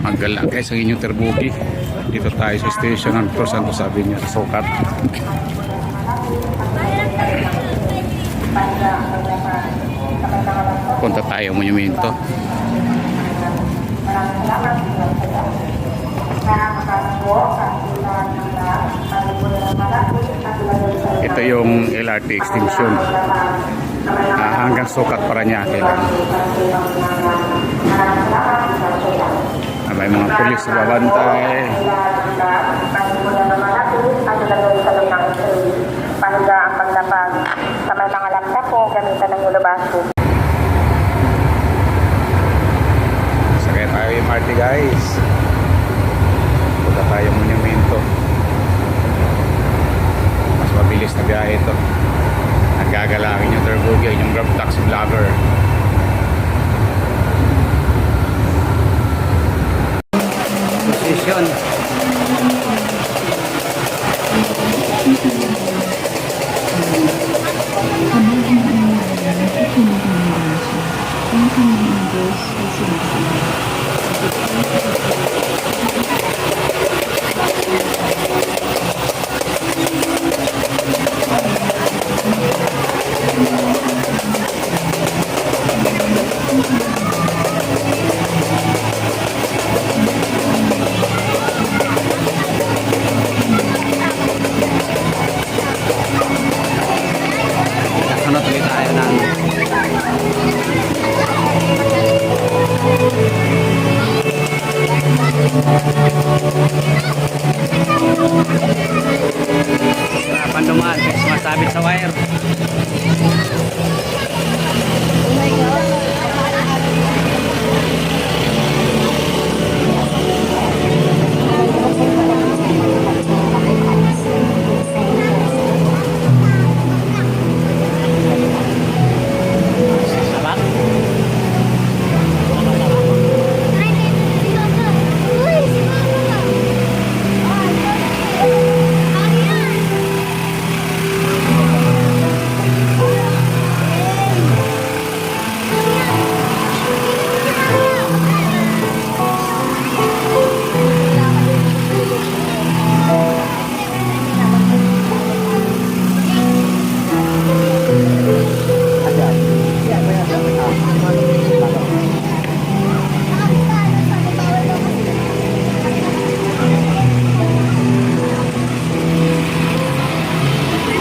Magala guys ang inyong terbuki. Dito tayo sa station ng Pro Santos Avenue sa Sukat. Punta tayo monumento. Ito yung LRT extension hanggang Sukat Parañaque lang. May mga pulis na babantay. Pahiga ang paglapag. Sa may mga laptop po, gamitan ng Ulubaso. Sakay tayo yung MRT guys. Punta tayo monumento. Mas mabilis na biyahe ito. Nagagalangin yung Terbugi, yung Grab Taxi Vlogger. Position. Ano tuloy tayo ng harapan dumaan kasi sumasabit sa wire. Oh my God!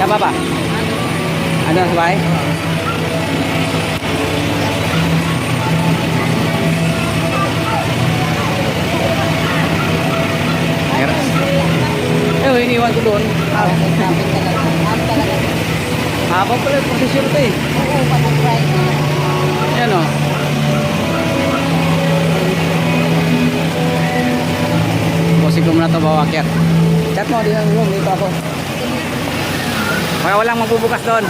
Apa ba? Ano sabay? Iniwan ko doon. Haba pala yung posisyon ito eh. Oo, pag-try na. Yan o. Posig ko muna ito bawa akyat. Chat mo, di ang room. Dito ako. Kaya walang magbubukas doon.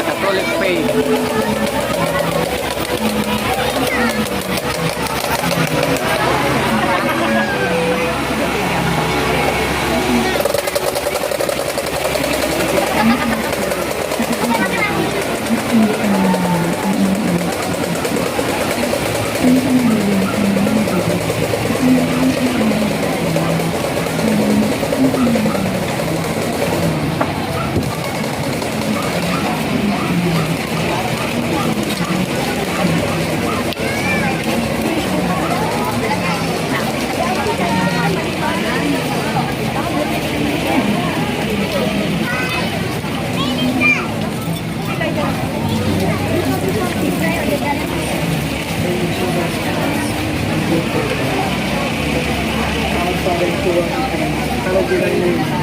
Catholic faith.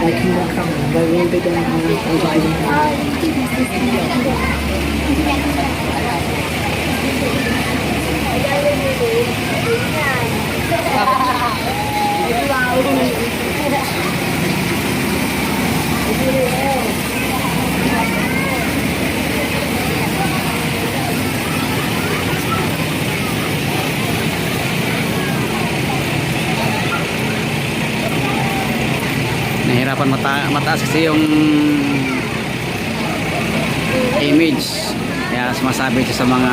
Thy kingdom come, thy will be done on earth as it is in Nahirapan mataas kasi yung image. Kaya sumasabi siya sa mga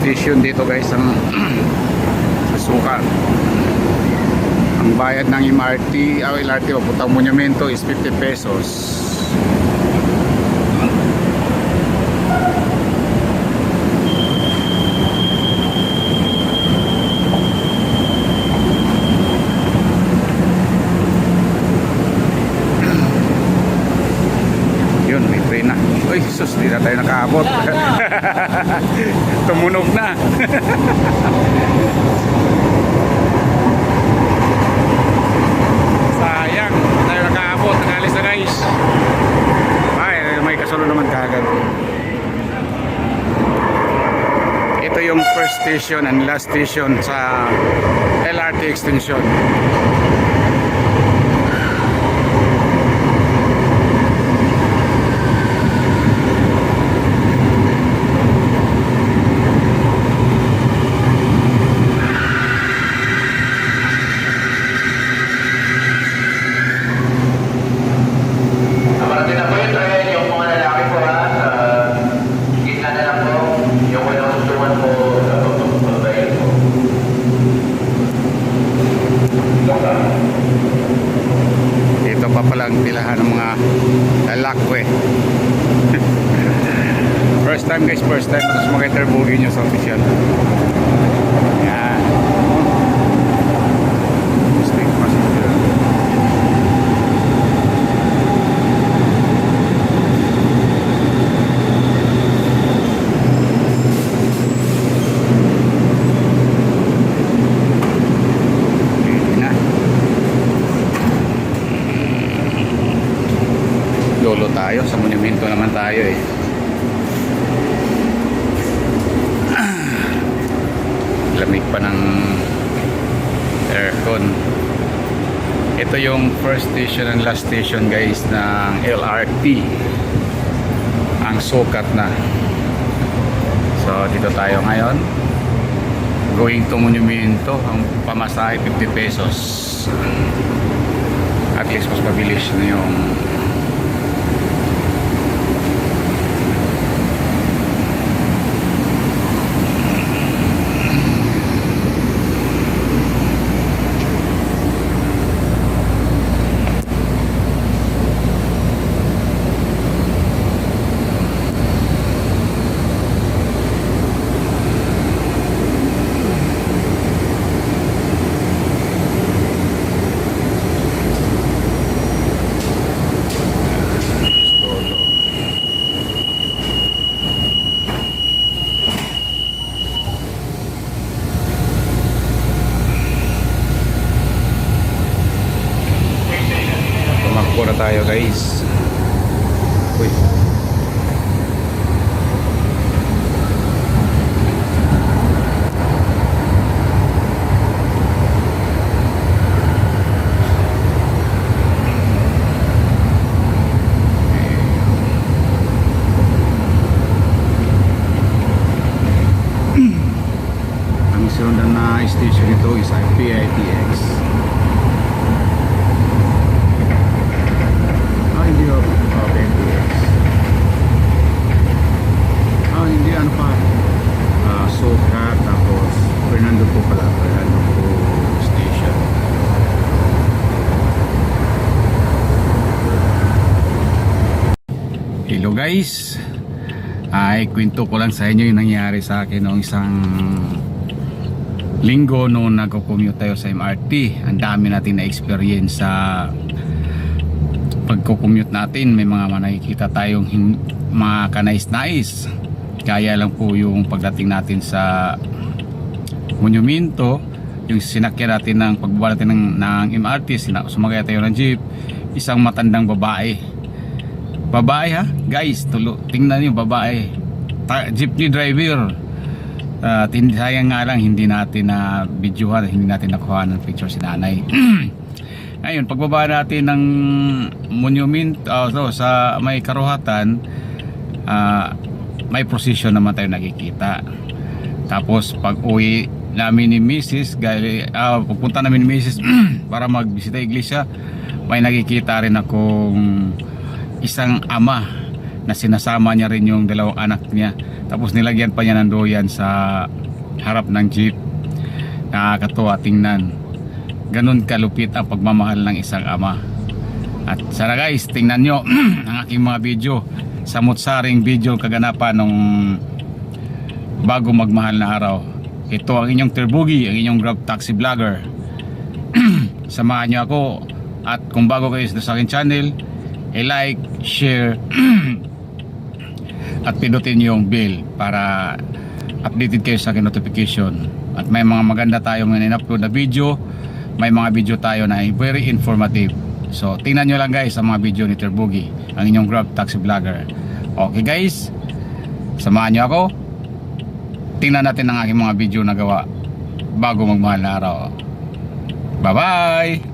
station dito guys ang suka. Ang bayad ng MRT LRT papuntang Monumento is 50 pesos. Yun, may train na. Uy, sus, di na tayo nakaabot. Tumunog na. Sayang, di tayo nakaabot. Nakalis na guys. Ay, may kasunod naman kagad. Ito yung first station and last station sa LRT extension. Ito pa palang pilahan ng mga lalakwe. First time guys, first time tapos maka-interview nyo sa official. Yan. State passenger. Lolo tayo, sa monumento naman tayo eh. Lamig pa ng aircon. Ito yung first station and last station guys ng LRT. Ang sukat na. So dito tayo ngayon. Going to monumento. Ang pamasahe 50 pesos. At least mas mabilis na yung na tayo guys. Uy. Ang sundan na station ito is PITX. Hindi ako PITX. Hindi ano pa. Sukat, tapos Fernando po pala. Fernando po station. Hello guys. Ay, kwento ko lang sa inyo yung nangyari sa akin noong isang linggo noong nagko-commute tayo sa MRT. Ang dami natin na experience sa pagko-commute natin. May mga nakikita tayong mga kanais-nais. Kaya lang po yung pagdating natin sa monumento, yung sinakyan natin ng pagbaba natin ng MRT, sumakay tayo ng jeep, isang matandang babae. Babae ha guys, tingnan niyo, babae, jeepney driver. Sayang nga lang hindi natin na videohan, hindi natin nakuha ng picture si nanay. Ngayon pagbaba natin ng monument sa may karuhatan, may procession naman tayo nakikita. Tapos pag uwi namin ni Mrs. Pagpunta namin ni Mrs. para magbisita iglesia, may nakikita rin akong isang ama na sinasama niya rin yung dalawang anak niya. Tapos nilagyan pa niya ng doyan sa harap ng jeep. Nakakatuwa tingnan. Ganun kalupit ang pagmamahal ng isang ama. At sana guys, tingnan nyo ang aking mga video, samot-saring video kaganapan nung bago magmahal na araw. Ito ang inyong Terbugi, ang inyong Grab Taxi Vlogger. Samahan nyo ako. At kung bago kayo sa aking channel, i-like, share at pindutin yung bell para updated kayo sa aking notification. At may mga maganda tayong in-upload na video, may mga video tayo na very informative. So tingnan nyo lang guys ang mga video ni Terbugi, ang inyong Grab Taxi Vlogger. Okay guys, samahan nyo ako. Tingnan natin ang aking mga video na gawa bago magmahal na araw. Bye bye.